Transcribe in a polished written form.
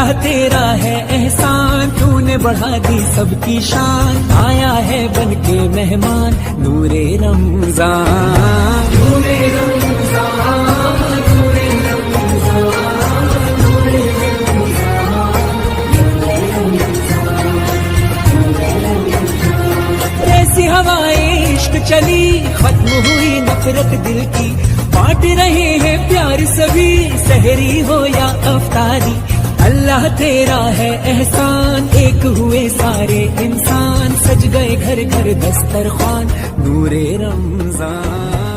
अल्लाह तेरा है एहसान, तूने बढ़ा दी सबकी शान, आया है बन के मेहमान नूरे रमजान, नूरे रमजान, नूरे रमजान, नूरे रमजान। ऐसी हवाएं इश्क चली, खत्म हुई नफरत दिल की, बांट रहे हैं प्यार सभी, सहरी हो या अफ्तारी, अल्लाह तेरा है एहसान, एक हुए सारे इंसान, सज गए घर घर दस्तरखान नूरे रमजान।